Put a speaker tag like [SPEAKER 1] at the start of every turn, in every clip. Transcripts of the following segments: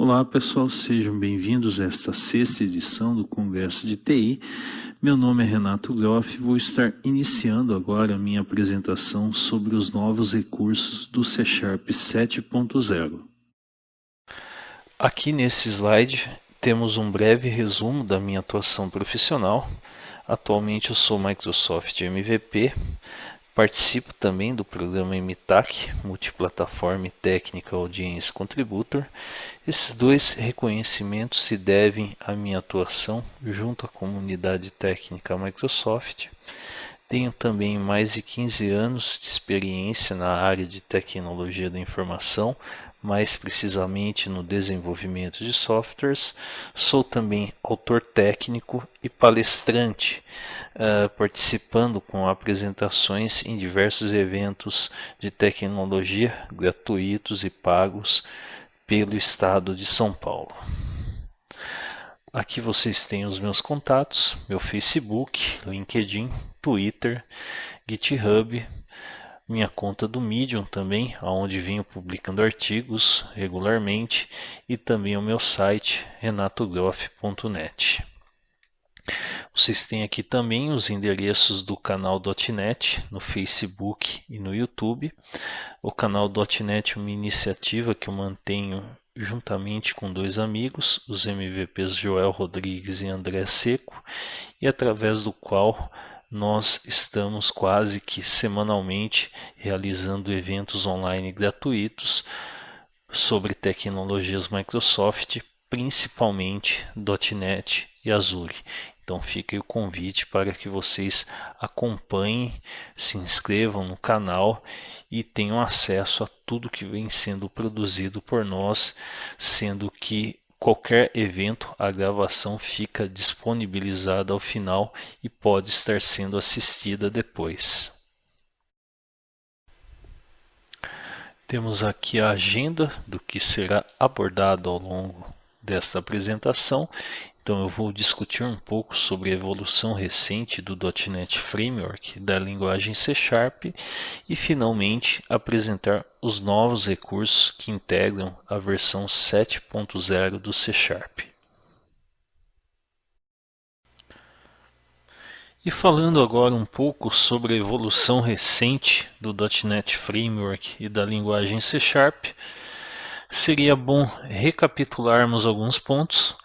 [SPEAKER 1] Olá pessoal, sejam bem-vindos a esta sexta edição do Congresso de TI. Meu nome é Renato Groff e vou estar iniciando agora a minha apresentação sobre os novos recursos do C# 7.0. Aqui nesse slide temos um breve resumo da minha atuação profissional. Atualmente eu sou Microsoft MVP. Participo também do programa MTAC, Multiplataforma Técnica Audience Contributor. Esses dois reconhecimentos se devem à minha atuação junto à comunidade técnica Microsoft. Tenho também mais de 15 anos de experiência na área de tecnologia da informação, mais precisamente no desenvolvimento de softwares. Sou também autor técnico e palestrante, participando com apresentações em diversos eventos de tecnologia gratuitos e pagos pelo estado de São Paulo. Aqui vocês têm os meus contatos, meu Facebook, LinkedIn, Twitter, GitHub, minha conta do Medium também, onde venho publicando artigos regularmente, e também o meu site renatogroff.net. Vocês têm aqui também os endereços do canal .NET no Facebook e no YouTube. O canal .NET é uma iniciativa que eu mantenho juntamente com dois amigos, os MVPs Joel Rodrigues e André Seco, e através do qual nós estamos quase que semanalmente realizando eventos online gratuitos sobre tecnologias Microsoft, principalmente .NET e Azure. Então fica aí o convite para que vocês acompanhem, se inscrevam no canal e tenham acesso a tudo que vem sendo produzido por nós, sendo que qualquer evento, a gravação fica disponibilizada ao final e pode estar sendo assistida depois. Temos aqui a agenda do que será abordado ao longo desta apresentação. Então eu vou discutir um pouco sobre a evolução recente do .NET Framework da linguagem C# e finalmente apresentar os novos recursos que integram a versão 7.0 do C#. E falando agora um pouco sobre a evolução recente do .NET Framework e da linguagem C#, seria bom recapitularmos alguns pontos.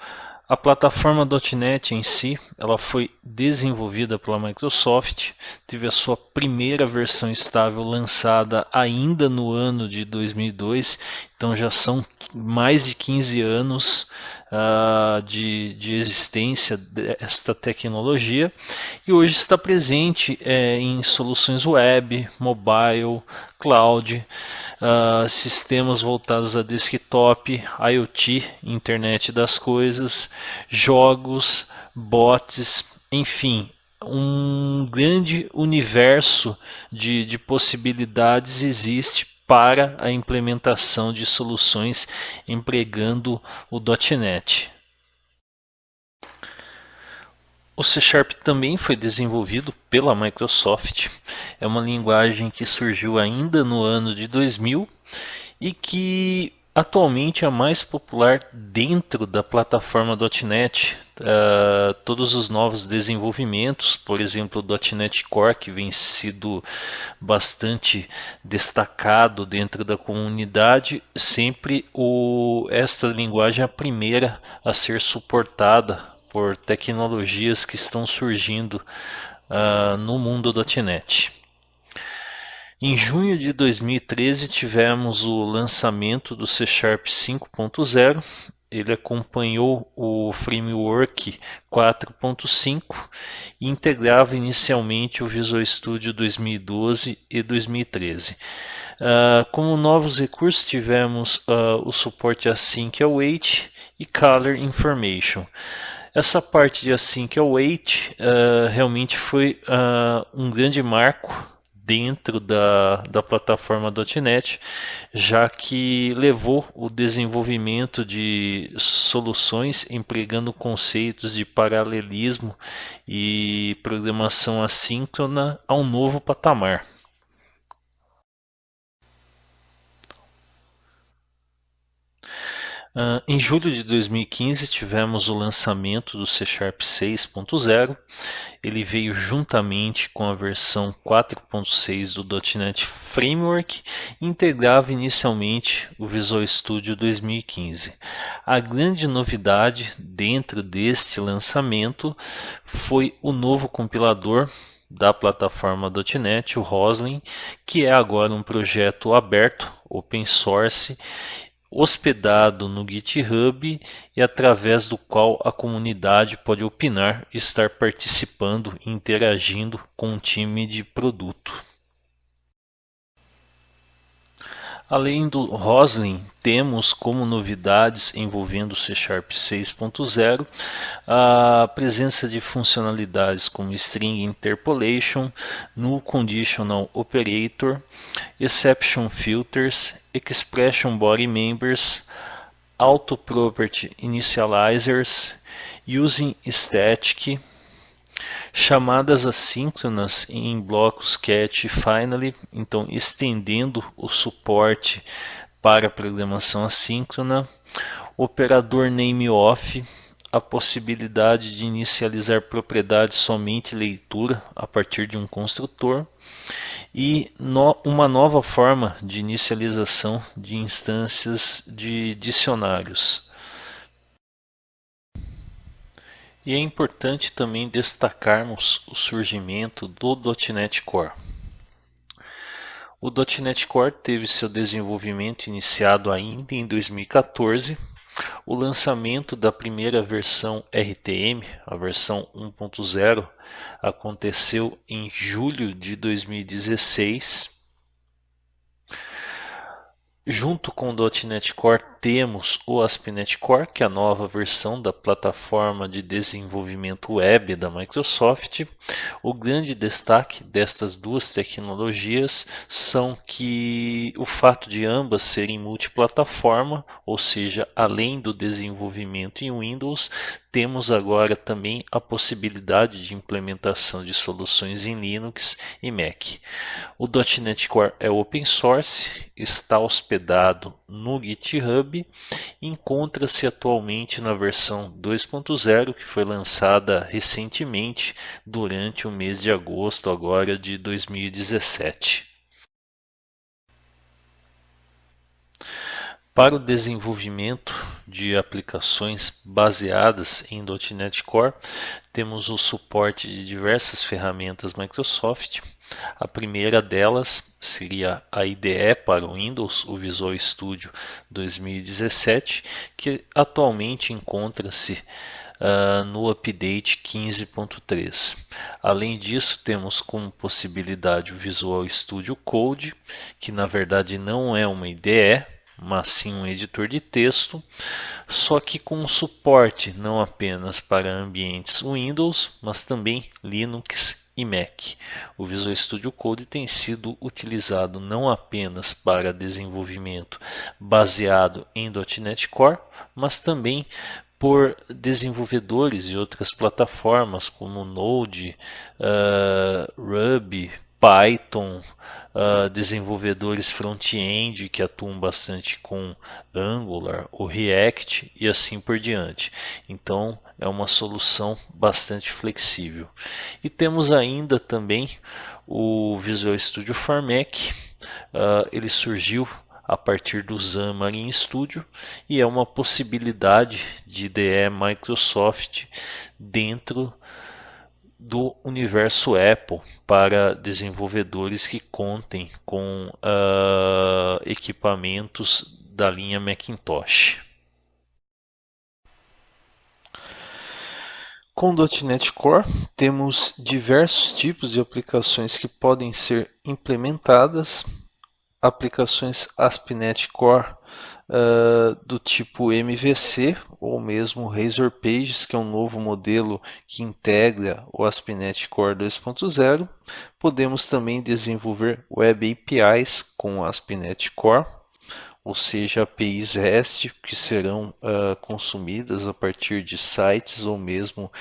[SPEAKER 1] A plataforma .NET em si, ela foi desenvolvida pela Microsoft, teve a sua primeira versão estável lançada ainda no ano de 2002, então já são mais de 15 anos de existência desta tecnologia, e hoje está presente em soluções web, mobile, cloud, sistemas voltados a desktop, IoT, internet das coisas, jogos, bots, enfim, um grande universo de possibilidades existe para a implementação de soluções empregando o .NET. O C# também foi desenvolvido pela Microsoft, é uma linguagem que surgiu ainda no ano de 2000 e que atualmente é a mais popular dentro da plataforma .NET. Todos os novos desenvolvimentos, por exemplo o .NET Core, que vem sido bastante destacado dentro da comunidade, sempre esta linguagem é a primeira a ser suportada por tecnologias que estão surgindo no mundo .NET. Em junho de 2013 tivemos o lançamento do C# 5.0, ele acompanhou o Framework 4.5 e integrava inicialmente o Visual Studio 2012 e 2013. Como novos recursos tivemos o suporte Async Await e Color Information. Essa parte de Async Await realmente foi um grande marco dentro da plataforma .NET, já que levou o desenvolvimento de soluções empregando conceitos de paralelismo e programação assíncrona a um novo patamar. Em julho de 2015 tivemos o lançamento do C Sharp 6.0. Ele veio juntamente com a versão 4.6 do .NET Framework e integrava inicialmente o Visual Studio 2015. A grande novidade dentro deste lançamento foi o novo compilador da plataforma .NET, o Roslyn, que é agora um projeto aberto, open source, hospedado no GitHub e através do qual a comunidade pode opinar e estar participando e interagindo com o time de produto. Além do Roslyn, temos como novidades envolvendo o C Sharp 6.0 a presença de funcionalidades como String Interpolation, Null Conditional Operator, Exception Filters, Expression Body Members, Auto Property Initializers, Using Static, chamadas assíncronas em blocos catch e finally, então estendendo o suporte para a programação assíncrona, operador nameOf, a possibilidade de inicializar propriedades somente leitura a partir de um construtor e uma nova forma de inicialização de instâncias de dicionários. E é importante também destacarmos o surgimento do .NET Core. O .NET Core teve seu desenvolvimento iniciado ainda em 2014. O lançamento da primeira versão RTM, a versão 1.0, aconteceu em julho de 2016. Junto com o .NET Core temos o ASP.NET Core, que é a nova versão da plataforma de desenvolvimento web da Microsoft. O grande destaque destas duas tecnologias são que o fato de ambas serem multiplataforma, ou seja, além do desenvolvimento em Windows, temos agora também a possibilidade de implementação de soluções em Linux e Mac. O .NET Core é open source, está hospedado no GitHub e encontra-se atualmente na versão 2.0, que foi lançada recentemente durante o mês de agosto agora de 2017. Para o desenvolvimento de aplicações baseadas em .NET Core, temos o suporte de diversas ferramentas Microsoft. A primeira delas seria a IDE para o Windows, o Visual Studio 2017, que atualmente encontra-se no update 15.3. Além disso, temos como possibilidade o Visual Studio Code, que na verdade não é uma IDE, mas sim um editor de texto, só que com suporte não apenas para ambientes Windows, mas também Linux e Mac. O Visual Studio Code tem sido utilizado não apenas para desenvolvimento baseado em .NET Core, mas também por desenvolvedores de outras plataformas como Node, Ruby, Python, desenvolvedores front-end que atuam bastante com Angular, o React e assim por diante. Então é uma solução bastante flexível. E temos ainda também o Visual Studio for Mac. Ele surgiu a partir do Xamarin Studio e é uma possibilidade de IDE Microsoft dentro do universo Apple para desenvolvedores que contem com equipamentos da linha Macintosh. Com o .NET Core temos diversos tipos de aplicações que podem ser implementadas, aplicações ASP.NET Core do tipo MVC ou mesmo Razor Pages, que é um novo modelo que integra o ASP.NET Core 2.0. Podemos também desenvolver Web APIs com ASP.NET Core, ou seja, APIs REST que serão consumidas a partir de sites ou mesmo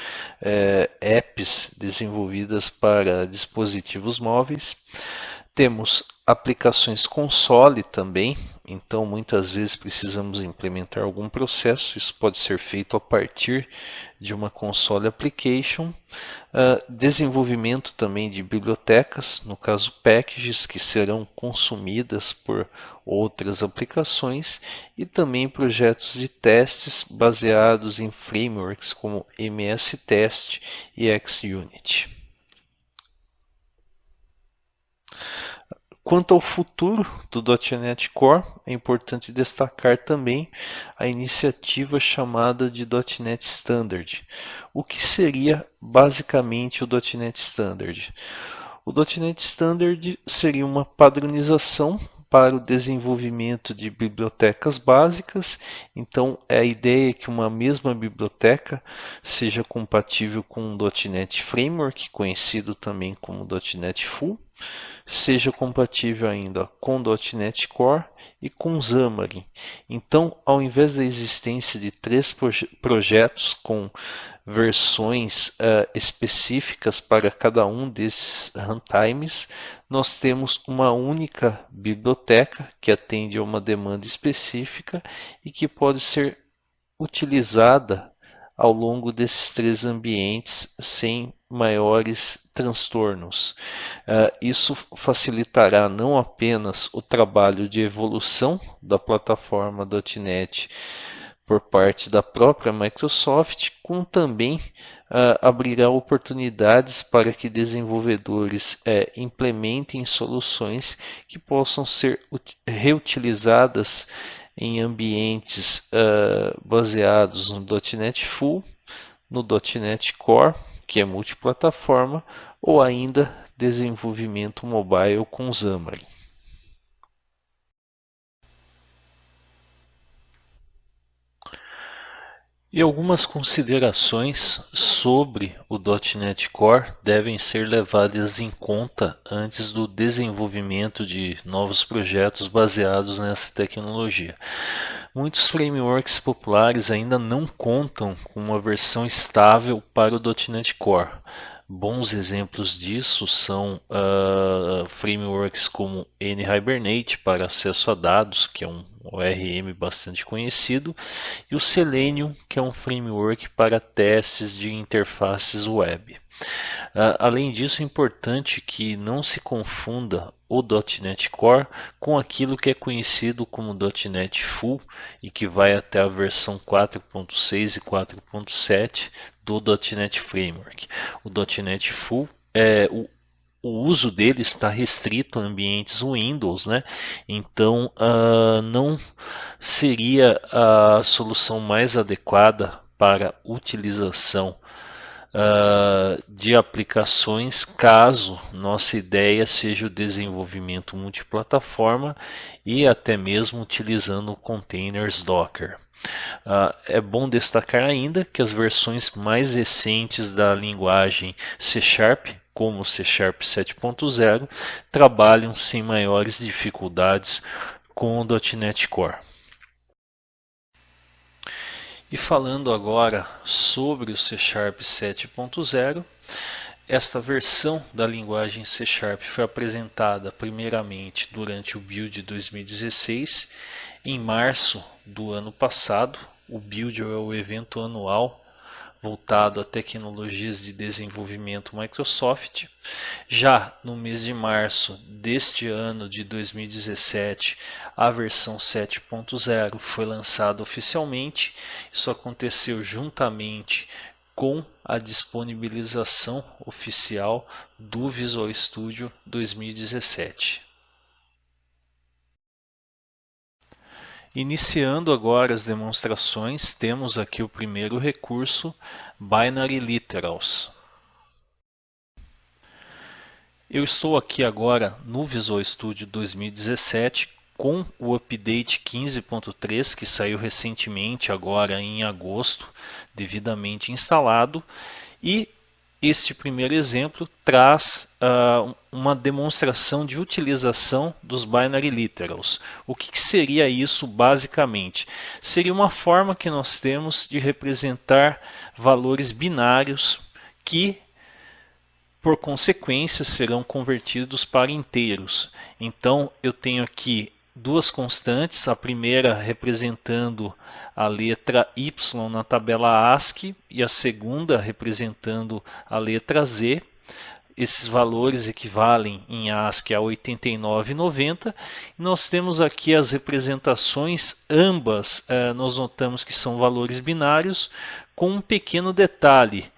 [SPEAKER 1] apps desenvolvidas para dispositivos móveis. Temos aplicações console também, então muitas vezes precisamos implementar algum processo. Isso pode ser feito a partir de uma console application. Desenvolvimento também de bibliotecas, no caso packages, que serão consumidas por outras aplicações, e também projetos de testes baseados em frameworks como MS Test e XUnit. Quanto ao futuro do .NET Core, é importante destacar também a iniciativa chamada de .NET Standard. O que seria basicamente o .NET Standard? O .NET Standard seria uma padronização para o desenvolvimento de bibliotecas básicas. Então, a ideia é que uma mesma biblioteca seja compatível com o .NET Framework, conhecido também como .NET Full, seja compatível ainda com .NET Core e com Xamarin. Então, ao invés da existência de 3 projetos com versões específicas para cada um desses runtimes, nós temos uma única biblioteca que atende a uma demanda específica e que pode ser utilizada ao longo desses 3 ambientes sem maiores transtornos. Isso facilitará não apenas o trabalho de evolução da plataforma .NET por parte da própria Microsoft, como também abrirá oportunidades para que desenvolvedores implementem soluções que possam ser reutilizadas em ambientes baseados no .NET Full, no .NET Core, que é multiplataforma, ou ainda desenvolvimento mobile com Xamarin. E algumas considerações sobre o .NET Core devem ser levadas em conta antes do desenvolvimento de novos projetos baseados nessa tecnologia. Muitos frameworks populares ainda não contam com uma versão estável para o .NET Core. Bons exemplos disso são frameworks como NHibernate para acesso a dados, que é um ORM bastante conhecido, e o Selenium, que é um framework para testes de interfaces web. Além disso, é importante que não se confunda o .NET Core com aquilo que é conhecido como .NET Full e que vai até a versão 4.6 e 4.7 do .NET Framework. O .NET Full o uso dele está restrito a ambientes Windows, né? Então não seria a solução mais adequada para utilização de aplicações, caso nossa ideia seja o desenvolvimento multiplataforma e até mesmo utilizando containers Docker. É bom destacar ainda que as versões mais recentes da linguagem C#, como C# 7.0, trabalham sem maiores dificuldades com o .NET Core. E falando agora sobre o C# 7.0, esta versão da linguagem C# foi apresentada primeiramente durante o Build 2016, em março do ano passado. O Build é o evento anual voltado a tecnologias de desenvolvimento Microsoft. Já no mês de março deste ano de 2017, a versão 7.0 foi lançada oficialmente. Isso aconteceu juntamente com a disponibilização oficial do Visual Studio 2017. Iniciando agora as demonstrações, temos aqui o primeiro recurso, Binary Literals. Eu estou aqui agora no Visual Studio 2017 com o update 15.3 que saiu recentemente agora em agosto, devidamente instalado, e este primeiro exemplo traz uma demonstração de utilização dos Binary Literals. O que seria isso basicamente? Seria uma forma que nós temos de representar valores binários que, por consequência, serão convertidos para inteiros. Então eu tenho aqui duas constantes, a primeira representando a letra Y na tabela ASCII e a segunda representando a letra Z. Esses valores equivalem em ASCII a 89,90. E nós temos aqui as representações, ambas nós notamos que são valores binários, com um pequeno detalhe.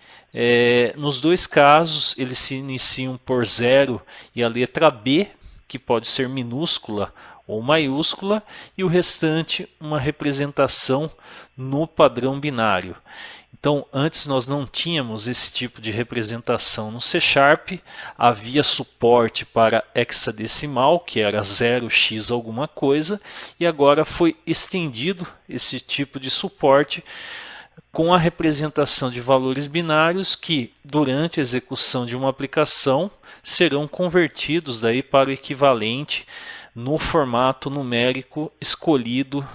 [SPEAKER 1] Nos dois casos eles se iniciam por 0 e a letra B, que pode ser minúscula ou maiúscula, e o restante uma representação no padrão binário. Então, antes nós não tínhamos esse tipo de representação no C#, havia suporte para hexadecimal, que era 0x alguma coisa, e agora foi estendido esse tipo de suporte com a representação de valores binários que, durante a execução de uma aplicação, serão convertidos daí para o equivalente no formato numérico escolhido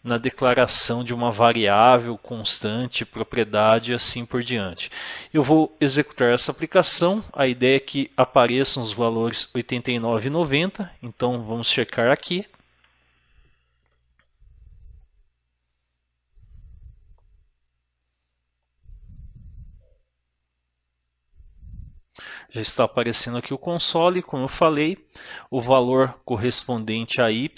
[SPEAKER 1] na declaração de uma variável, constante, propriedade e assim por diante. Eu vou executar essa aplicação, a ideia é que apareçam os valores 89 e 90, então vamos checar aqui. Já está aparecendo aqui o console, como eu falei, o valor correspondente a y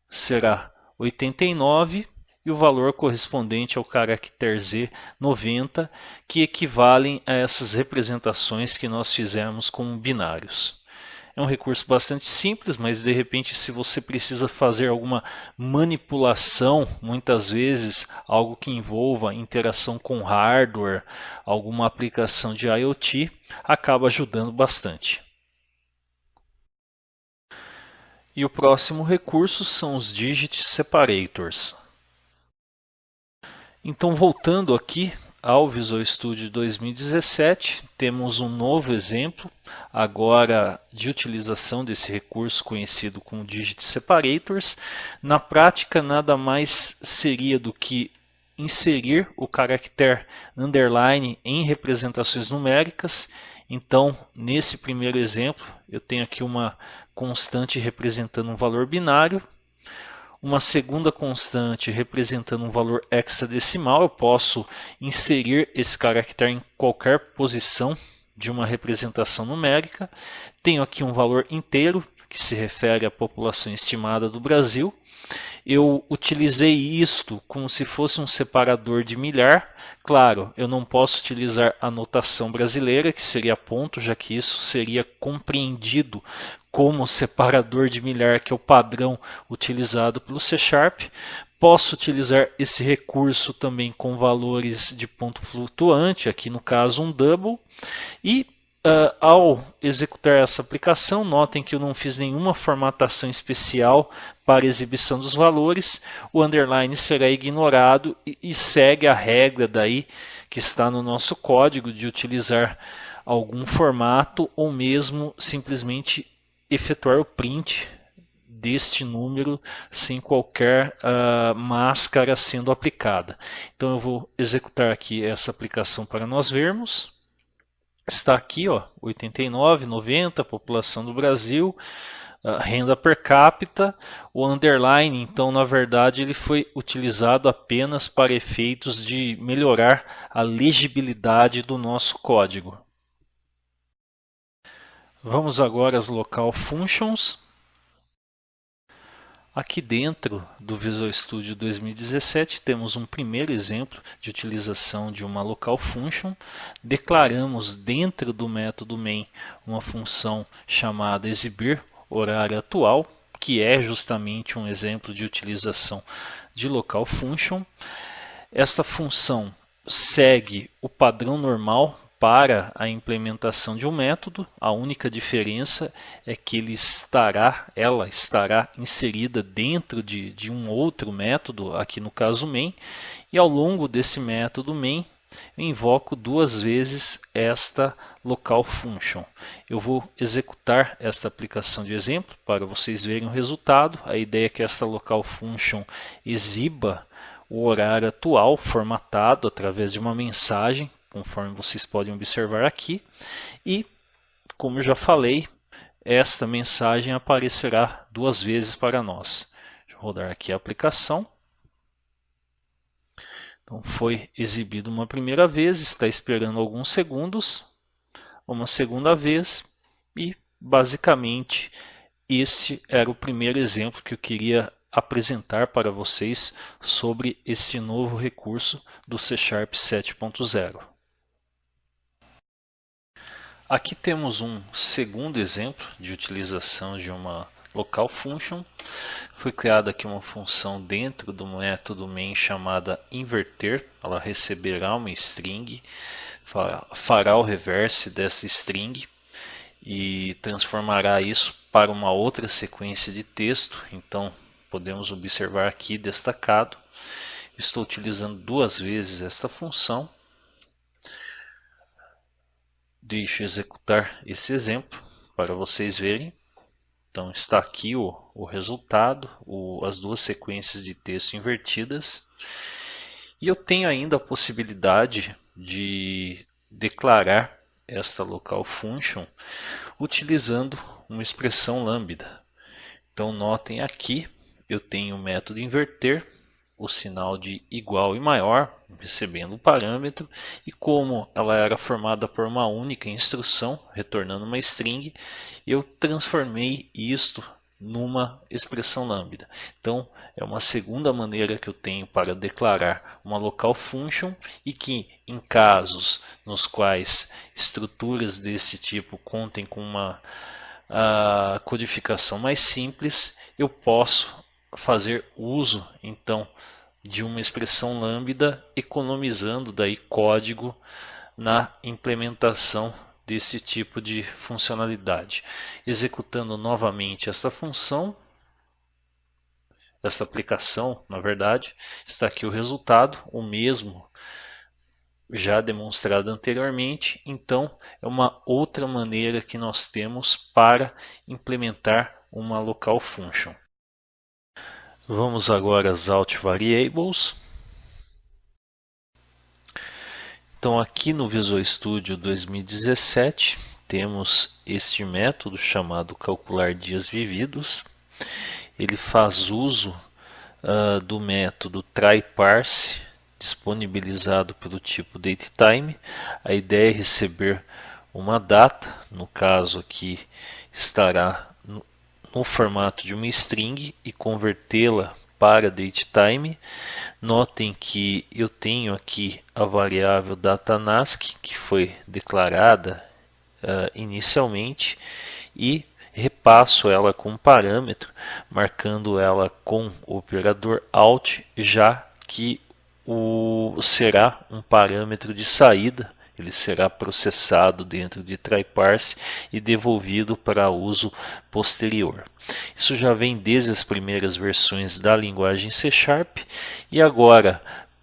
[SPEAKER 1] será 89 e o valor correspondente ao caractere Z 90, que equivalem a essas representações que nós fizemos com binários. É um recurso bastante simples, mas de repente se você precisa fazer alguma manipulação, muitas vezes algo que envolva interação com hardware, alguma aplicação de IoT, acaba ajudando bastante. E o próximo recurso são os Digit Separators. Então, voltando aqui ao Visual Studio 2017, temos um novo exemplo agora de utilização desse recurso conhecido como Digit Separators. Na prática, nada mais seria do que inserir o caractere underline em representações numéricas. Então, nesse primeiro exemplo, eu tenho aqui uma constante representando um valor binário, uma segunda constante representando um valor hexadecimal. Eu posso inserir esse caractere em qualquer posição de uma representação numérica. Tenho aqui um valor inteiro, que se refere à população estimada do Brasil. Eu utilizei isto como se fosse um separador de milhar. Claro, eu não posso utilizar a notação brasileira, que seria ponto, já que isso seria compreendido como separador de milhar, que é o padrão utilizado pelo C#. Posso utilizar esse recurso também com valores de ponto flutuante, aqui no caso um double. E ao executar essa aplicação, notem que eu não fiz nenhuma formatação especial para exibição dos valores. O underline será ignorado e segue a regra daí que está no nosso código de utilizar algum formato ou mesmo simplesmente efetuar o print deste número sem qualquer máscara sendo aplicada. Então eu vou executar aqui essa aplicação para nós vermos. Está aqui, ó, 89, 90, população do Brasil, renda per capita. O underline, então, na verdade, ele foi utilizado apenas para efeitos de melhorar a legibilidade do nosso código. Vamos agora às local functions. Aqui dentro do Visual Studio 2017 temos um primeiro exemplo de utilização de uma local function. Declaramos dentro do método main uma função chamada exibir horário atual, que é justamente um exemplo de utilização de local function. Esta função segue o padrão normal para a implementação de um método. A única diferença é que ela estará inserida dentro de um outro método, aqui no caso main, e ao longo desse método main eu invoco duas vezes esta local function. Eu vou executar esta aplicação de exemplo para vocês verem o resultado. A ideia é que esta local function exiba o horário atual formatado através de uma mensagem, conforme vocês podem observar aqui, e como eu já falei, esta mensagem aparecerá duas vezes para nós. Deixa eu rodar aqui a aplicação. Então foi exibido uma primeira vez, está esperando alguns segundos, uma segunda vez e basicamente este era o primeiro exemplo que eu queria apresentar para vocês sobre esse novo recurso do C# 7.0. Aqui temos um segundo exemplo de utilização de uma local function. Foi criada aqui uma função dentro do método main chamada inverter. Ela receberá uma string, fará o reverse dessa string e transformará isso para uma outra sequência de texto. Então podemos observar aqui destacado, estou utilizando duas vezes esta função. Deixa eu executar esse exemplo para vocês verem. Então está aqui o resultado, as duas sequências de texto invertidas. E eu tenho ainda a possibilidade de declarar esta local function utilizando uma expressão lambda. Então notem aqui, eu tenho o método inverter, o sinal de igual e maior, recebendo o parâmetro, e como ela era formada por uma única instrução, retornando uma string, eu transformei isto numa expressão lambda. Então é uma segunda maneira que eu tenho para declarar uma local function e que em casos nos quais estruturas desse tipo contem com uma codificação mais simples, eu posso fazer uso então de uma expressão lambda, economizando daí código na implementação desse tipo de funcionalidade. Executando novamente esta função, esta aplicação, na verdade, está aqui o resultado, o mesmo já demonstrado anteriormente. Então é uma outra maneira que nós temos para implementar uma local function. Vamos agora às Out Variables. Então aqui no Visual Studio 2017 temos este método chamado calcular dias vividos. Ele faz uso do método tryParse, disponibilizado pelo tipo datetime. A ideia é receber uma data, no caso aqui estará no formato de uma string e convertê-la para datetime. Notem que eu tenho aqui a variável DataNask, que foi declarada inicialmente, e repasso ela com um parâmetro, marcando ela com o operador ALT, já que será um parâmetro de saída. Ele será processado dentro de tryParse e devolvido para uso posterior. Isso já vem desde as primeiras versões da linguagem C#, e agora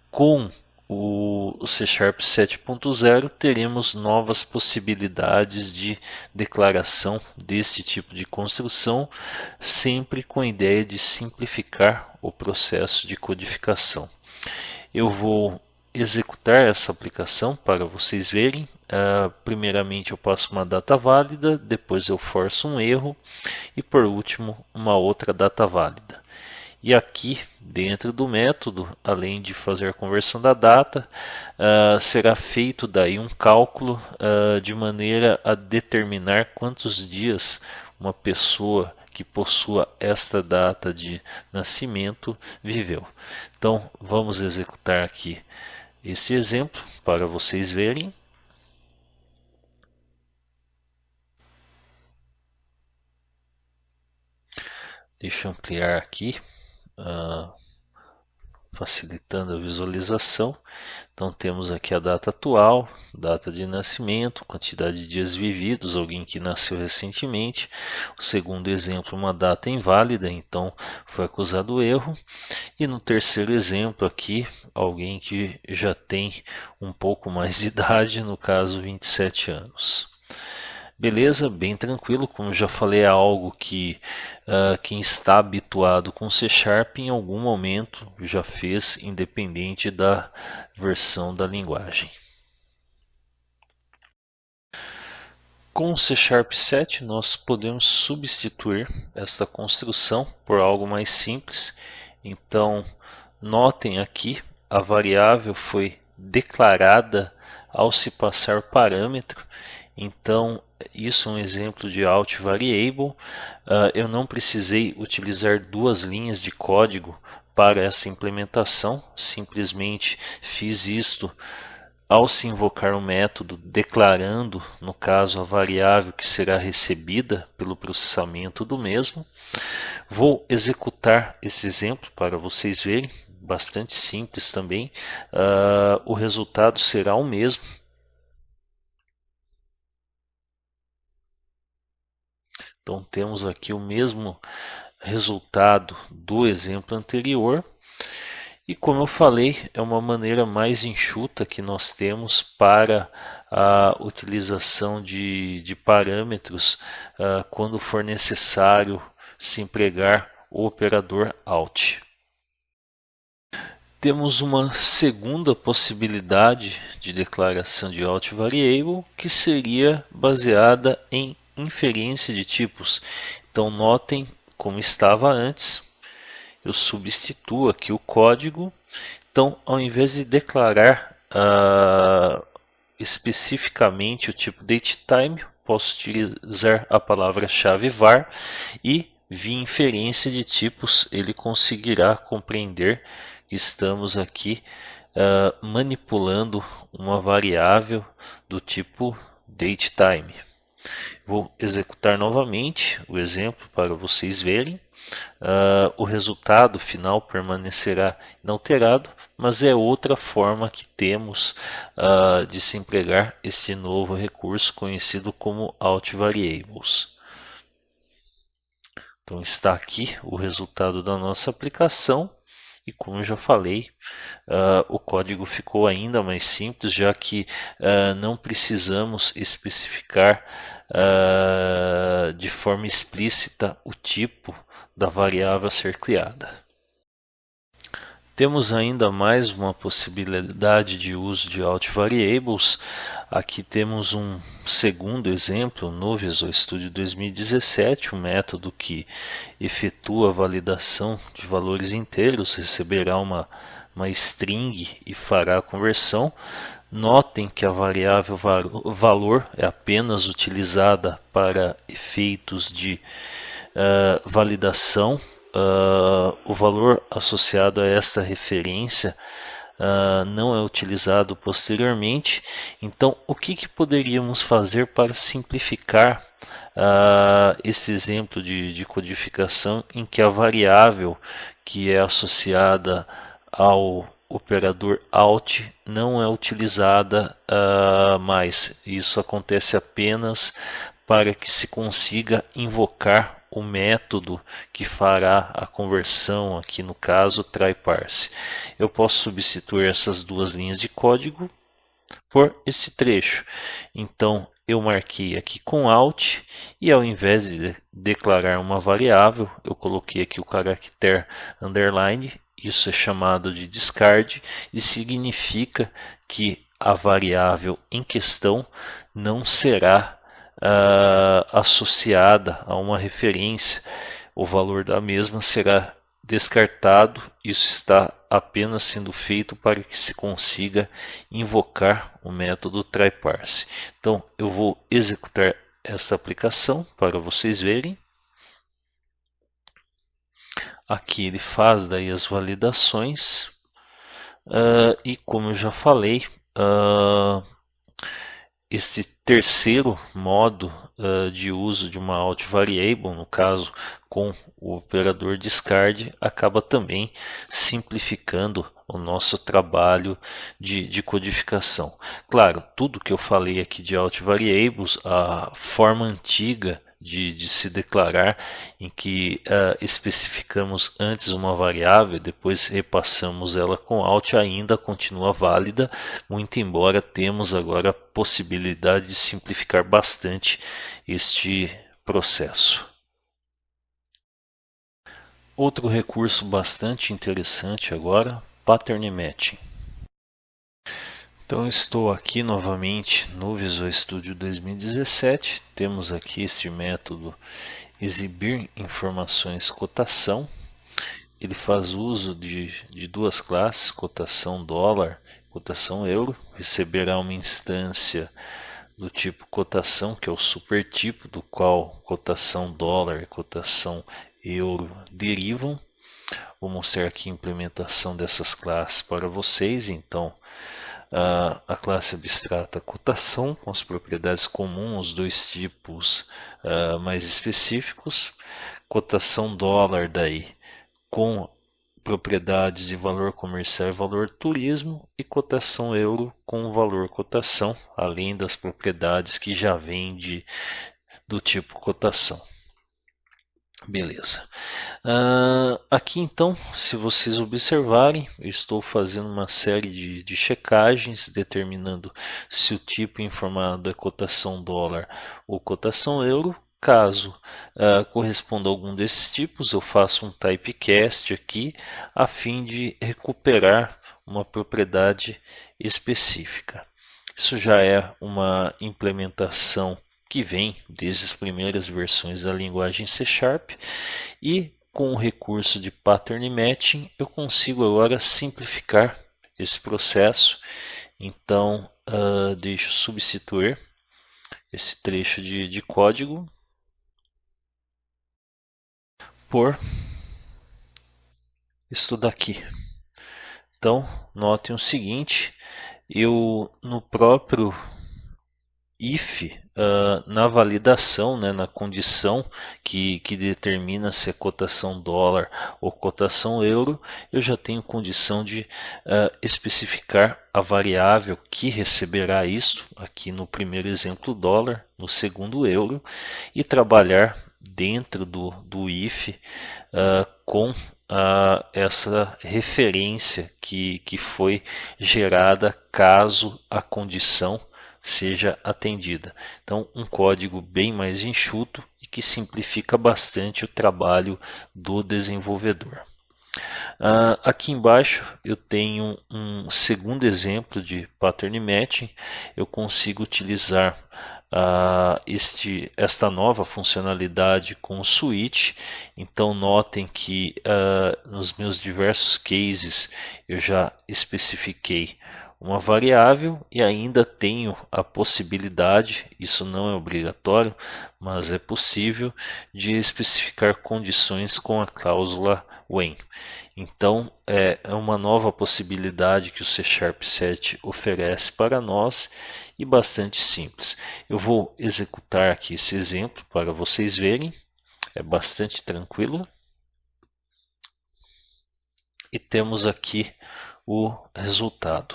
[SPEAKER 1] com o C# 7.0 teremos novas possibilidades de declaração desse tipo de construção, sempre com a ideia de simplificar o processo de codificação. Eu vou executar essa aplicação para vocês verem. Primeiramente eu passo uma data válida, depois eu forço um erro e por último uma outra data válida. E aqui dentro do método, além de fazer a conversão da data, será feito daí um cálculo de maneira a determinar quantos dias uma pessoa que possua esta data de nascimento viveu. Então vamos executar aqui esse exemplo para vocês verem. Deixa eu ampliar aqui, facilitando a visualização. Então temos aqui a data atual, data de nascimento, quantidade de dias vividos, alguém que nasceu recentemente. O segundo exemplo, uma data inválida, então foi acusado erro. E no terceiro exemplo aqui, alguém que já tem um pouco mais de idade, no caso 27 anos. Beleza, bem tranquilo, como já falei, é algo que quem está habituado com C# em algum momento já fez, independente da versão da linguagem. Com o C Sharp 7 nós podemos substituir esta construção por algo mais simples. Então notem aqui, a variável foi declarada ao se passar parâmetro. Então isso é um exemplo de out variable. Eu não precisei utilizar duas linhas de código para essa implementação, simplesmente fiz isto ao se invocar o método declarando, no caso, a variável que será recebida pelo processamento do mesmo. Vou executar esse exemplo para vocês verem, bastante simples também. O resultado será o mesmo. Então temos aqui o mesmo resultado do exemplo anterior. E como eu falei, é uma maneira mais enxuta que nós temos para a utilização de parâmetros quando for necessário se empregar o operador out. Temos uma segunda possibilidade de declaração de out variable, que seria baseada em inferência de tipos. Então notem como estava antes. Eu substituo aqui o código. Então, ao invés de declarar especificamente o tipo datetime, posso utilizar a palavra-chave var e, via inferência de tipos, ele conseguirá compreender que estamos aqui manipulando uma variável do tipo datetime. Vou executar novamente o exemplo para vocês verem. O resultado final permanecerá inalterado, mas é outra forma que temos de se empregar este novo recurso conhecido como out variables. Então está aqui o resultado da nossa aplicação. E como eu já falei, o código ficou ainda mais simples, já que não precisamos especificar de forma explícita o tipo da variável a ser criada. Temos ainda mais uma possibilidade de uso de out variables. Aqui temos um segundo exemplo no Visual Studio 2017, um método que efetua a validação de valores inteiros, receberá uma string e fará a conversão. Notem que a variável valor é apenas utilizada para efeitos de validação. O valor associado a esta referência não é utilizado posteriormente. Então, o que poderíamos fazer para simplificar esse exemplo de codificação em que a variável que é associada ao operador out não é utilizada mais? Isso acontece apenas para que se consiga invocar o método que fará a conversão, aqui no caso try_parse. Eu posso substituir essas duas linhas de código por esse trecho. Então eu marquei aqui com out e ao invés de declarar uma variável, eu coloquei aqui o caractere underline. Isso é chamado de discard e significa que a variável em questão não será associada a uma referência. O valor da mesma será descartado. Isso está apenas sendo feito para que se consiga invocar o método try_parse. Então eu vou executar essa aplicação para vocês verem. Aqui ele faz daí as validações e como eu já falei, este terceiro modo de uso de uma out variable, no caso com o operador discard, acaba também simplificando o nosso trabalho de codificação. Claro, tudo que eu falei aqui de out variables, a forma antiga de se declarar, em que especificamos antes uma variável e depois repassamos ela com out, ainda continua válida, muito embora temos agora a possibilidade de simplificar bastante este processo. Outro recurso bastante interessante agora, pattern matching. Então estou aqui novamente no Visual Studio 2017. Temos aqui este método exibir informações cotação. Ele faz uso de duas classes, cotação dólar, cotação euro. Receberá uma instância do tipo cotação, que é o supertipo do qual cotação dólar e cotação euro derivam. Vou mostrar aqui a implementação dessas classes para vocês. Então, a classe abstrata cotação, com as propriedades comuns, os dois tipos mais específicos. Cotação dólar daí, com propriedades de valor comercial e valor turismo. E cotação euro com valor cotação, além das propriedades que já vêm do tipo cotação. Beleza. Aqui então, se vocês observarem, eu estou fazendo uma série de checagens, determinando se o tipo informado é cotação dólar ou cotação euro. Caso corresponda a algum desses tipos, eu faço um typecast aqui, a fim de recuperar uma propriedade específica. Isso já é uma implementação que vem desde as primeiras versões da linguagem C#, e com o recurso de Pattern Matching eu consigo agora simplificar esse processo. Então deixo substituir esse trecho de código por isso daqui. Então notem o seguinte, eu no próprio if, na validação, na condição que determina se é cotação dólar ou cotação euro, eu já tenho condição de especificar a variável que receberá isso, aqui no primeiro exemplo dólar, no segundo euro, e trabalhar dentro do if com essa referência que foi gerada caso a condição seja atendida. Então, um código bem mais enxuto e que simplifica bastante o trabalho do desenvolvedor. Aqui embaixo eu tenho um segundo exemplo de Pattern Matching. Eu consigo utilizar esta nova funcionalidade com o switch. Então notem que nos meus diversos cases eu já especifiquei uma variável e ainda tenho a possibilidade, isso não é obrigatório, mas é possível, de especificar condições com a cláusula when. Então é uma nova possibilidade que o C# 7 oferece para nós e bastante simples. Eu vou executar aqui esse exemplo para vocês verem, é bastante tranquilo. E temos aqui o resultado.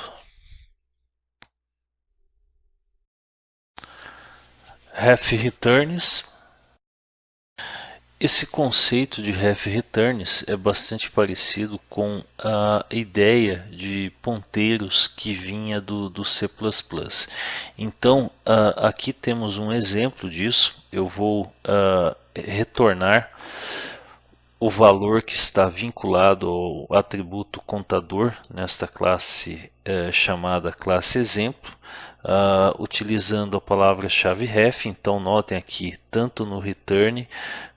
[SPEAKER 1] Ref returns. Esse conceito de ref returns é bastante parecido com a ideia de ponteiros que vinha do C++. Então, aqui temos um exemplo disso. Eu vou retornar o valor que está vinculado ao atributo contador nesta classe chamada classe exemplo, utilizando a palavra-chave ref. Então notem aqui, tanto no return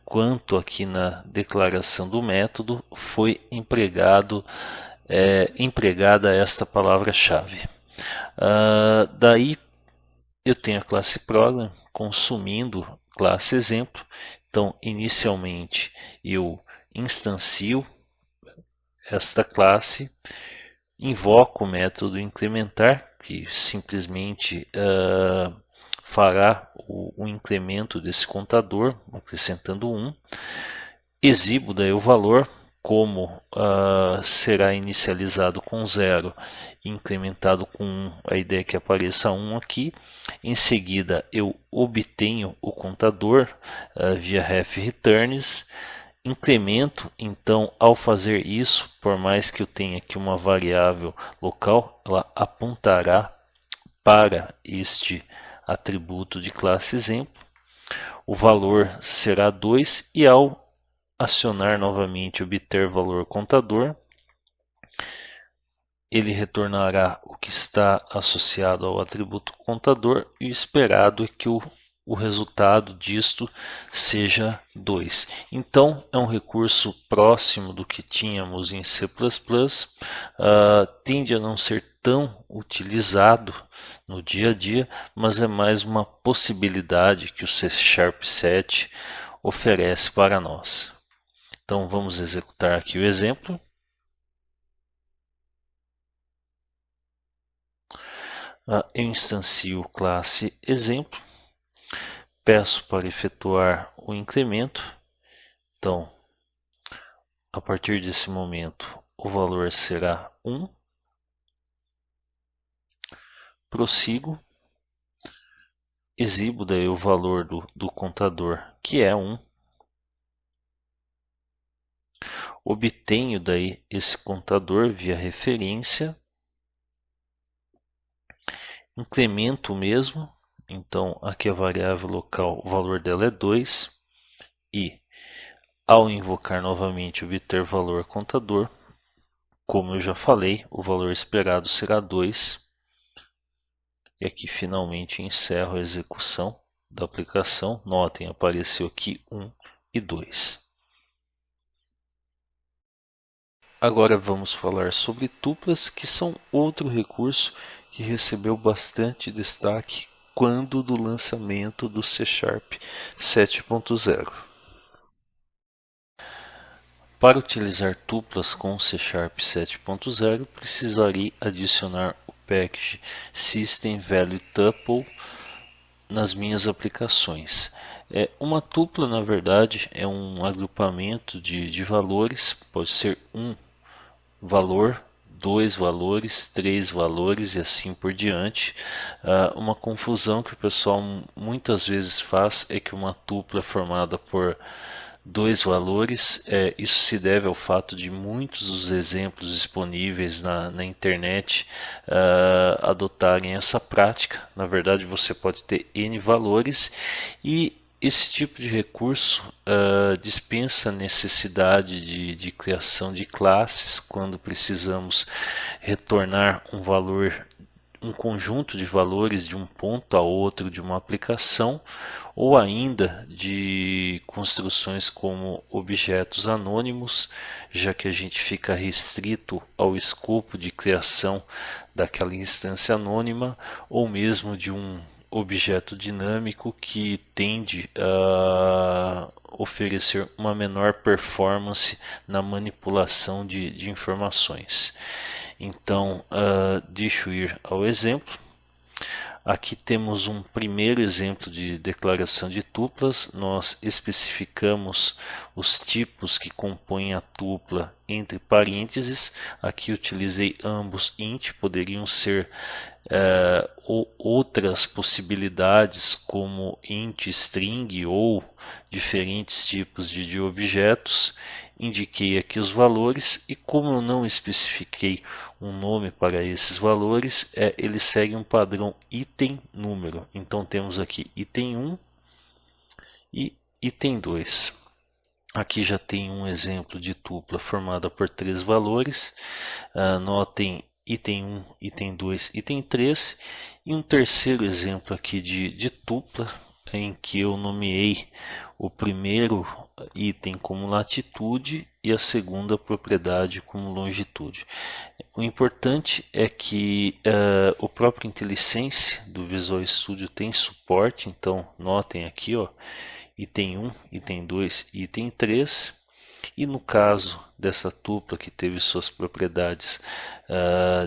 [SPEAKER 1] quanto aqui na declaração do método, foi empregada esta palavra-chave. Daí eu tenho a classe program consumindo classe exemplo. Então inicialmente eu instancio esta classe, invoco o método incrementar, que simplesmente fará o incremento desse contador, acrescentando 1. Exibo daí o valor, como será inicializado com 0 e incrementado com 1, a ideia é que apareça 1 aqui. Em seguida eu obtenho o contador via ref returns. Incremento, então, ao fazer isso, por mais que eu tenha aqui uma variável local, ela apontará para este atributo de classe exemplo. O valor será 2 e ao acionar novamente obter valor contador, ele retornará o que está associado ao atributo contador e o esperado é que o resultado disto seja 2. Então, é um recurso próximo do que tínhamos em C++, tende a não ser tão utilizado no dia a dia, mas é mais uma possibilidade que o C Sharp 7 oferece para nós. Então, vamos executar aqui o exemplo. Eu instancio classe exemplo, peço para efetuar o incremento, então a partir desse momento o valor será 1, prossigo, exibo daí o valor do contador que é 1, obtenho daí esse contador via referência, incremento mesmo, então aqui a variável local, o valor dela é 2 e ao invocar novamente obter valor contador, como eu já falei, o valor esperado será 2 e aqui finalmente encerro a execução da aplicação. Notem, apareceu aqui 1 e 2. Agora vamos falar sobre tuplas, que são outro recurso que recebeu bastante destaque quando do lançamento do C Sharp 7.0. Para utilizar tuplas com C Sharp 7.0, precisarei adicionar o package System Value Tuple nas minhas aplicações. Uma tupla, na verdade, é um agrupamento de valores, pode ser um valor, 2 valores, 3 valores e assim por diante. Uma confusão que o pessoal muitas vezes faz é que uma tupla é formada por 2 valores, isso se deve ao fato de muitos dos exemplos disponíveis na internet adotarem essa prática. Na verdade, você pode ter N valores e esse tipo de recurso dispensa a necessidade de criação de classes quando precisamos retornar um valor, um conjunto de valores de um ponto a outro de uma aplicação, ou ainda de construções como objetos anônimos, já que a gente fica restrito ao escopo de criação daquela instância anônima, ou mesmo de um objeto dinâmico que tende a oferecer uma menor performance na manipulação de informações. Então, deixa eu ir ao exemplo. Aqui temos um primeiro exemplo de declaração de tuplas. Nós especificamos os tipos que compõem a tupla entre parênteses. Aqui utilizei ambos int, poderiam ser outras possibilidades como int, string ou diferentes tipos de objetos. Indiquei aqui os valores e como eu não especifiquei um nome para esses valores, eles seguem um padrão item número. Então temos aqui item 1 e item 2. Aqui já tem um exemplo de tupla formada por 3 valores. Notem item 1, item 2, item 3 e um terceiro exemplo aqui de tupla em que eu nomeei o primeiro item como latitude e a segunda propriedade como longitude. O importante é que o próprio IntelliSense do Visual Studio tem suporte, então notem aqui, item 1, item 2 e item 3. E no caso dessa tupla que teve suas propriedades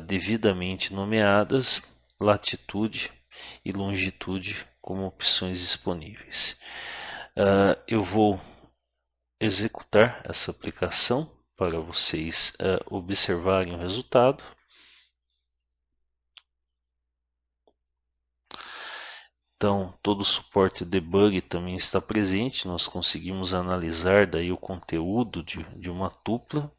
[SPEAKER 1] devidamente nomeadas, latitude e longitude como opções disponíveis. Eu vou executar essa aplicação para vocês observarem o resultado. Então, todo o suporte debug também está presente. Nós conseguimos analisar daí o conteúdo de uma tupla.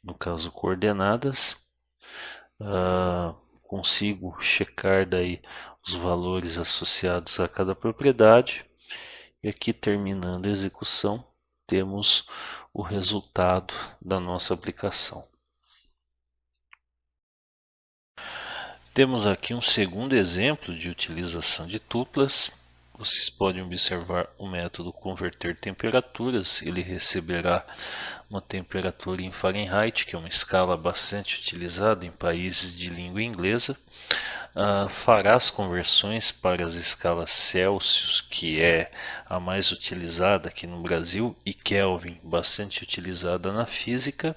[SPEAKER 1] No caso, coordenadas. Consigo checar daí os valores associados a cada propriedade. E aqui, terminando a execução, temos o resultado da nossa aplicação. Temos aqui um segundo exemplo de utilização de tuplas. Vocês podem observar o método converter temperaturas. Ele receberá uma temperatura em Fahrenheit, que é uma escala bastante utilizada em países de língua inglesa. Fará as conversões para as escalas Celsius, que é a mais utilizada aqui no Brasil, e Kelvin, bastante utilizada na física,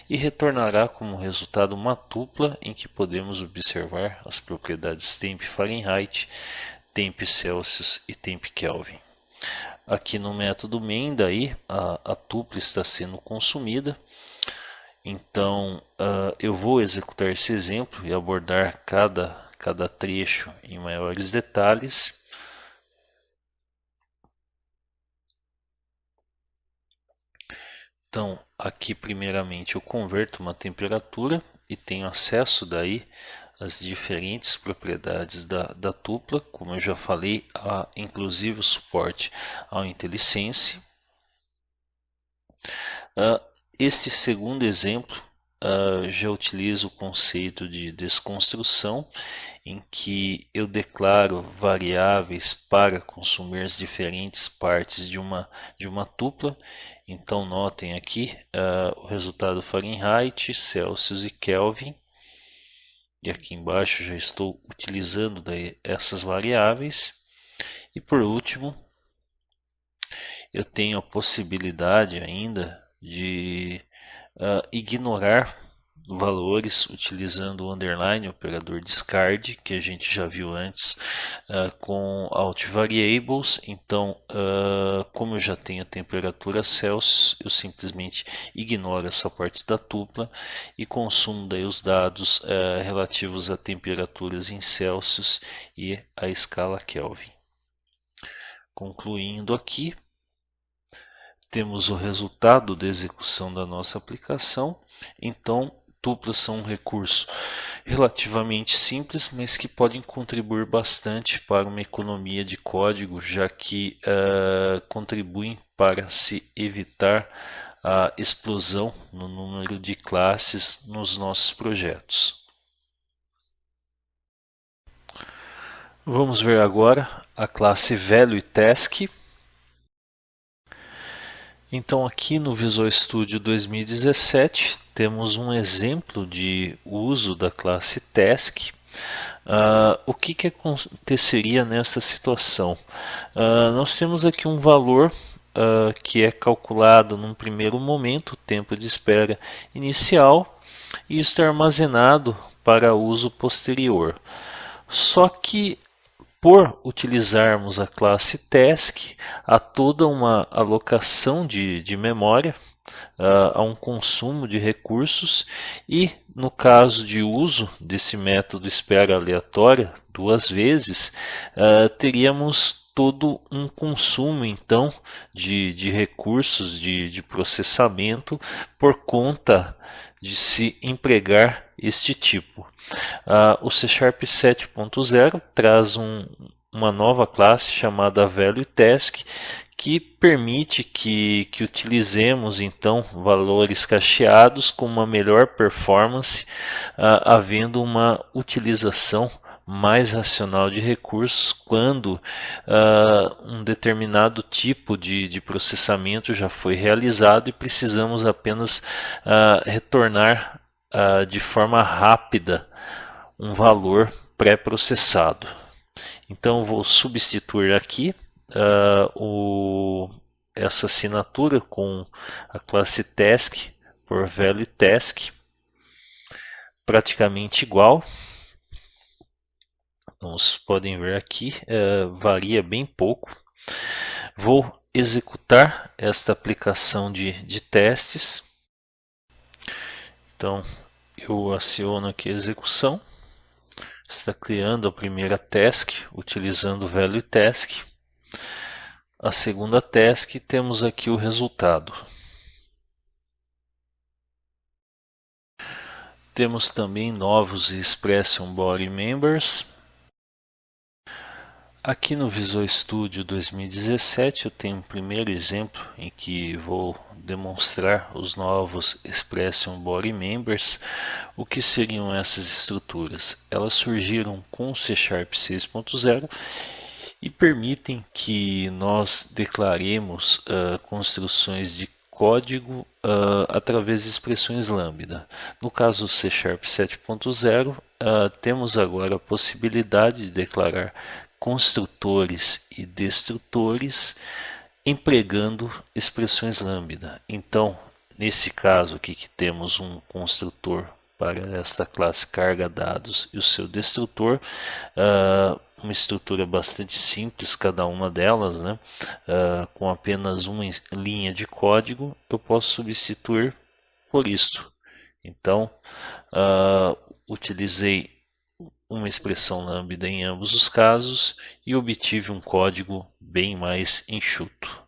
[SPEAKER 1] e retornará como resultado uma tupla em que podemos observar as propriedades temp Fahrenheit, temp Celsius e temp Kelvin. Aqui no método main, daí, a tupla está sendo consumida. Então, eu vou executar esse exemplo e abordar cada trecho em maiores detalhes. Então, aqui primeiramente eu converto uma temperatura e tenho acesso daí às diferentes propriedades da tupla, como eu já falei, há inclusive o suporte ao IntelliSense. Este segundo exemplo já utiliza o conceito de desconstrução, em que eu declaro variáveis para consumir as diferentes partes de uma tupla. Então notem aqui o resultado Fahrenheit, Celsius e Kelvin. E aqui embaixo já estou utilizando daí essas variáveis. E por último, eu tenho a possibilidade ainda de ignorar valores utilizando o underline, o operador discard, que a gente já viu antes com alt variables. Então, como eu já tenho a temperatura Celsius, eu simplesmente ignoro essa parte da tupla e consumo daí os dados relativos a temperaturas em Celsius e a escala Kelvin. Concluindo aqui, temos o resultado da execução da nossa aplicação. Então, tuplas são um recurso relativamente simples, mas que podem contribuir bastante para uma economia de código, já que contribuem para se evitar a explosão no número de classes nos nossos projetos. Vamos ver agora a classe ValueTask. Então aqui no Visual Studio 2017 temos um exemplo de uso da classe Task. O que aconteceria nessa situação? Nós temos aqui um valor que é calculado num primeiro momento, o tempo de espera inicial, e isso é armazenado para uso posterior. Só que por utilizarmos a classe Task, há toda uma alocação de memória, há um consumo de recursos, e no caso de uso desse método espera aleatória duas vezes, teríamos todo um consumo então de recursos de processamento por conta de se empregar este tipo. O C# 7.0 traz uma nova classe chamada ValueTask, que permite que utilizemos então valores cacheados com uma melhor performance, havendo uma utilização mais racional de recursos quando um determinado tipo de processamento já foi realizado e precisamos apenas retornar de forma rápida um valor pré-processado. Então vou substituir aqui essa assinatura com a classe Task por ValueTask, praticamente igual. Vocês podem ver aqui, varia bem pouco. Vou executar esta aplicação de testes. Então eu aciono aqui a execução. Está criando a primeira task utilizando o ValueTask. A segunda task, temos aqui o resultado. Temos também novos Expression Body Members. Aqui no Visual Studio 2017 eu tenho um primeiro exemplo em que vou demonstrar os novos Expression Body Members. O que seriam essas estruturas? Elas surgiram com o C# 6.0 e permitem que nós declaremos construções de código através de expressões lambda. No caso do C# 7.0, temos agora a possibilidade de declarar construtores e destrutores empregando expressões lambda. Então, nesse caso aqui que temos um construtor para esta classe carga dados e o seu destrutor, uma estrutura bastante simples, cada uma delas, né? Com apenas uma linha de código, eu posso substituir por isto. Então, utilizei uma expressão lambda em ambos os casos e obtive um código bem mais enxuto.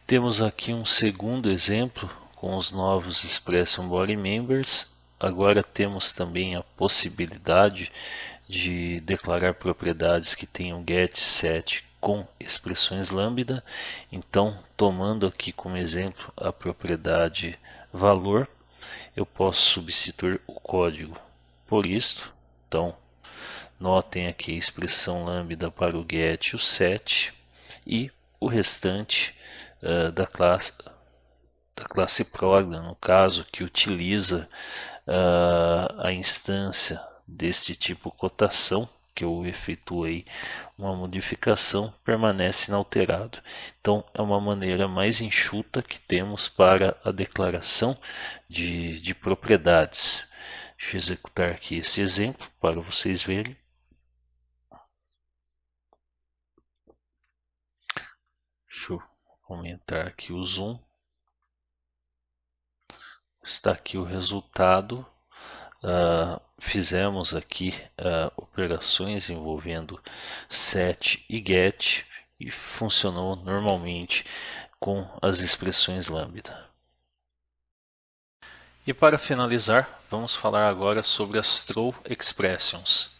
[SPEAKER 1] Temos aqui um segundo exemplo com os novos Expression Body Members. Agora temos também a possibilidade de declarar propriedades que tenham get, set com expressões lambda. Então, tomando aqui como exemplo a propriedade valor, eu posso substituir o código por isto. Então, notem aqui a expressão lambda para o get e o set, e o restante da classe program, no caso, que utiliza a instância deste tipo cotação, que eu efetuei uma modificação, permanece inalterado. Então, é uma maneira mais enxuta que temos para a declaração de propriedades. Deixa eu executar aqui esse exemplo para vocês verem. Deixa eu aumentar aqui o zoom. Está aqui o resultado. Fizemos aqui operações envolvendo set e get e funcionou normalmente com as expressões lambda. E para finalizar, vamos falar agora sobre as throw expressions.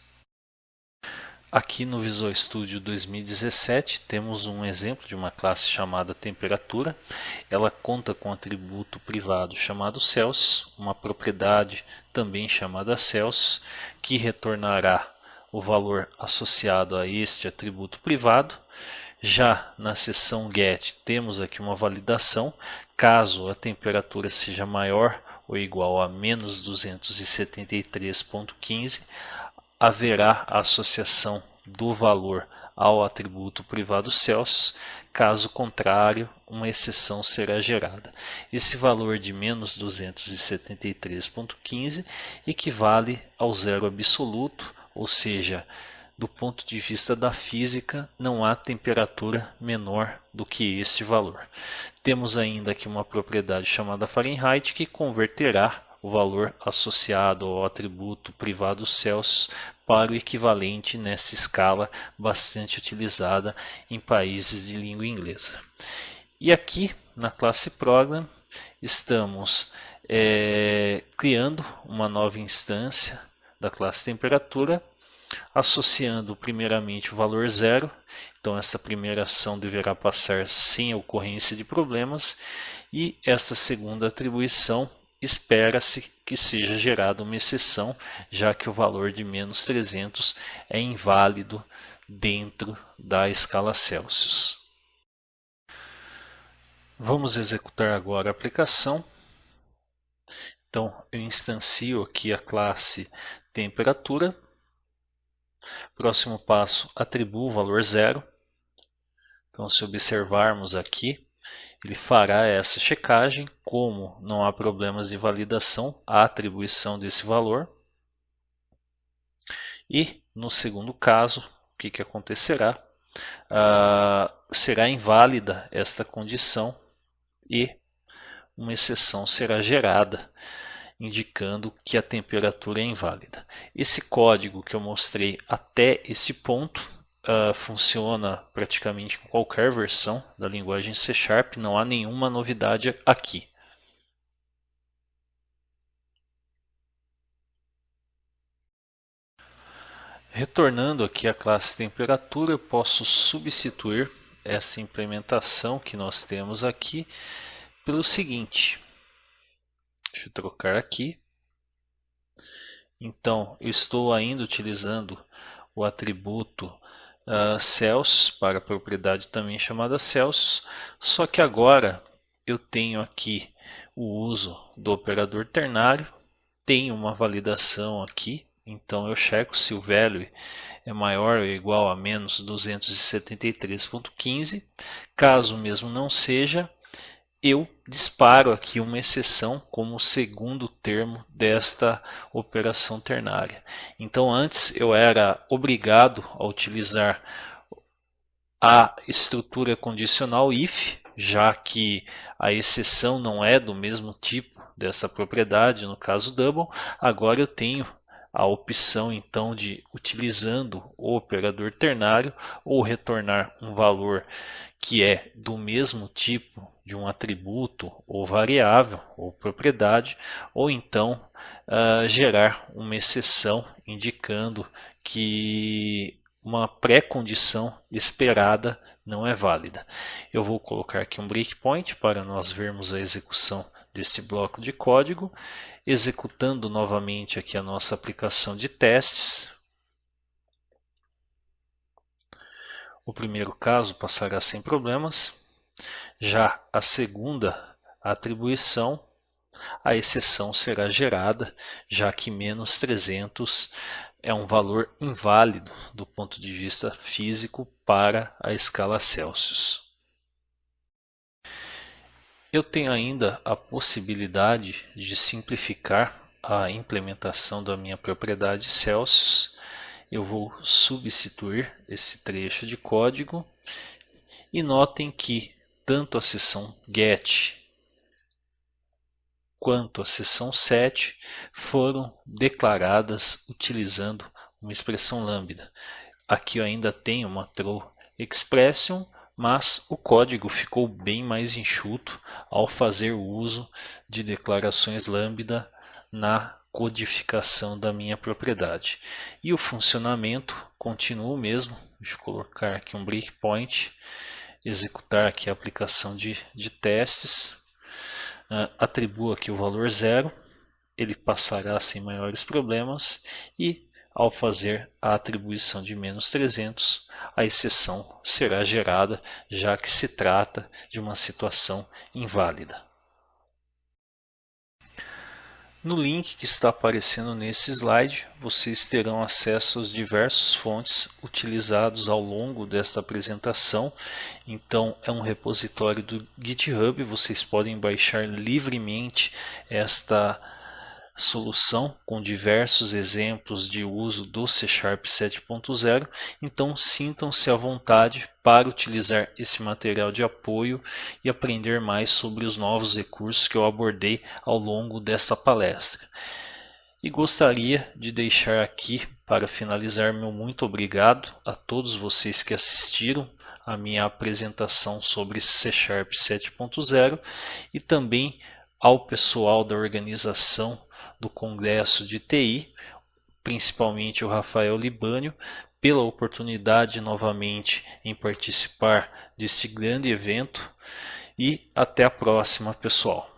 [SPEAKER 1] Aqui no Visual Studio 2017 temos um exemplo de uma classe chamada temperatura. Ela conta com um atributo privado chamado Celsius, uma propriedade também chamada Celsius, que retornará o valor associado a este atributo privado. Já na seção get temos aqui uma validação. Caso a temperatura seja maior ou igual a menos 273,15, haverá a associação do valor ao atributo privado Celsius. Caso contrário, uma exceção será gerada. Esse valor de menos 273,15 equivale ao zero absoluto, ou seja, do ponto de vista da física, não há temperatura menor do que este valor. Temos ainda aqui uma propriedade chamada Fahrenheit, que converterá o valor associado ao atributo privado Celsius para o equivalente nessa escala bastante utilizada em países de língua inglesa. E aqui na classe Program estamos criando uma nova instância da classe temperatura, associando primeiramente o valor 0. Então esta primeira ação deverá passar sem ocorrência de problemas, e esta segunda atribuição espera-se que seja gerada uma exceção, já que o valor de menos 300 é inválido dentro da escala Celsius. Vamos executar agora a aplicação. Então eu instancio aqui a classe temperatura. Próximo passo, atribuo o valor 0. Então, se observarmos aqui, ele fará essa checagem. Como não há problemas de validação, a atribuição desse valor. E no segundo caso, o que acontecerá? Será inválida esta condição e uma exceção será gerada, indicando que a temperatura é inválida. Esse código que eu mostrei até esse ponto funciona praticamente com qualquer versão da linguagem C#, não há nenhuma novidade aqui. Retornando aqui à classe temperatura, eu posso substituir essa implementação que nós temos aqui pelo seguinte. Deixa eu trocar aqui. Então, eu estou ainda utilizando o atributo Celsius para a propriedade também chamada Celsius, só que agora eu tenho aqui o uso do operador ternário, tenho uma validação aqui, então eu checo se o value é maior ou igual a menos 273.15, caso mesmo não seja, eu disparo aqui uma exceção como segundo termo desta operação ternária. Então antes eu era obrigado a utilizar a estrutura condicional if, já que a exceção não é do mesmo tipo dessa propriedade, no caso double. Agora eu tenho a opção então de, utilizando o operador ternário, ou retornar um valor que é do mesmo tipo de um atributo ou variável ou propriedade, ou então gerar uma exceção indicando que uma pré-condição esperada não é válida. Eu vou colocar aqui um breakpoint para nós vermos a execução desse bloco de código, executando novamente aqui a nossa aplicação de testes. O primeiro caso passará sem problemas. Já a segunda atribuição, a exceção será gerada, já que menos 300 é um valor inválido do ponto de vista físico para a escala Celsius. Eu tenho ainda a possibilidade de simplificar a implementação da minha propriedade Celsius. Eu vou substituir esse trecho de código e notem que tanto a seção get quanto a seção set foram declaradas utilizando uma expressão lambda. Aqui eu ainda tenho uma throw expression, mas o código ficou bem mais enxuto ao fazer o uso de declarações lambda na codificação da minha propriedade. E o funcionamento continua o mesmo. Deixa eu colocar aqui um breakpoint, executar aqui a aplicação de testes, atribuo aqui o valor 0, ele passará sem maiores problemas e ao fazer a atribuição de menos 300, a exceção será gerada, já que se trata de uma situação inválida. No link que está aparecendo nesse slide, vocês terão acesso às diversas fontes utilizadas ao longo desta apresentação. Então, é um repositório do GitHub, vocês podem baixar livremente esta solução com diversos exemplos de uso do C# 7.0, então sintam-se à vontade para utilizar esse material de apoio e aprender mais sobre os novos recursos que eu abordei ao longo desta palestra. E gostaria de deixar aqui, para finalizar, meu muito obrigado a todos vocês que assistiram a minha apresentação sobre C# 7.0 e também ao pessoal da organização do Congresso de TI, principalmente o Rafael Libânio, pela oportunidade novamente em participar deste grande evento, e até a próxima, pessoal.